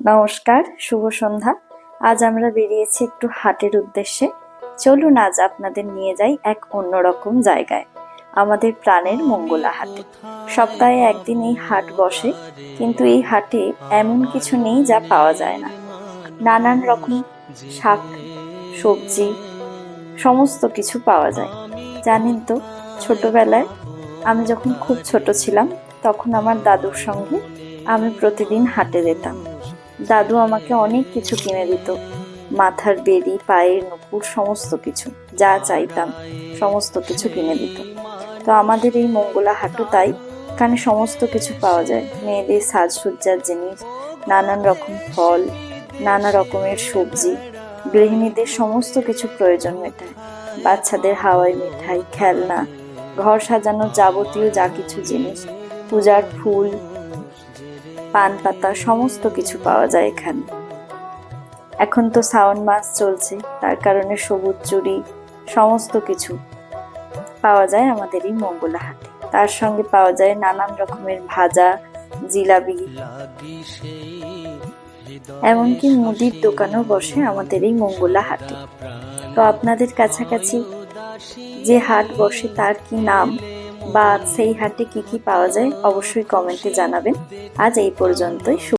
নমস্কার, শুভ সন্ধ্যা। আজ আমরা বেরিয়েছি একটু হাটের উদ্দেশ্যে। চলুন আজ আপনাদের নিয়ে যাই এক অন্যরকম জায়গায়, আমাদের প্রাণের মঙ্গলা হাটে। সপ্তাহে একদিন এই হাট বসে, কিন্তু এই হাটে এমন কিছু নেই যা পাওয়া যায় না। নানান রকম শাক, সবজি, সমস্ত কিছু পাওয়া যায়। জানেন তো, ছোটবেলায় আমি যখন খুব ছোট ছিলাম, তখন আমার দাদুর সঙ্গে আমি প্রতিদিন হাটে যেতাম। দাদু আমাকে অনেক কিছু কিনে দিত, মাথার বেড়ি, পায়ের নুপুর, সমস্ত কিছু যা চাইতাম সমস্ত কিছু কিনে দিত। তো আমাদের এই মঙ্গলা হাটও তাই, এখানে সমস্ত কিছু পাওয়া যায়। মেয়েদের সাজসজ্জার জিনিস, নানান রকম ফল, নানা রকমের সবজি, গৃহিণীদের সমস্ত কিছু প্রয়োজন মেটায়। বাচ্চাদের হাওয়াই মিঠাই, খেলনা, ঘর সাজানোর যাবতীয় যা কিছু জিনিস, পূজার ফুল, পান পাতা, সমস্ত কিছু পাওয়া যায় এখানে। এখন তো শ্রাবণ মাস চলছে, তার কারণে সবুজ চুড়ি, সমস্ত কিছু পাওয়া যায় আমাদের এই মঙ্গলা হাটে। তার সঙ্গে পাওয়া যায় নানান রকমের ভাজা, জিলাপি, এমনকি মুদির দোকানও বসে আমাদের এই মঙ্গলা হাটে। তো আপনাদের কাছাকাছি যে হাট বসে তার কি নাম, বা সেই হাটে কি কি পাওয়া যায়, অবশ্যই কমেন্টে জানাবেন। আজ এই পর্যন্তই।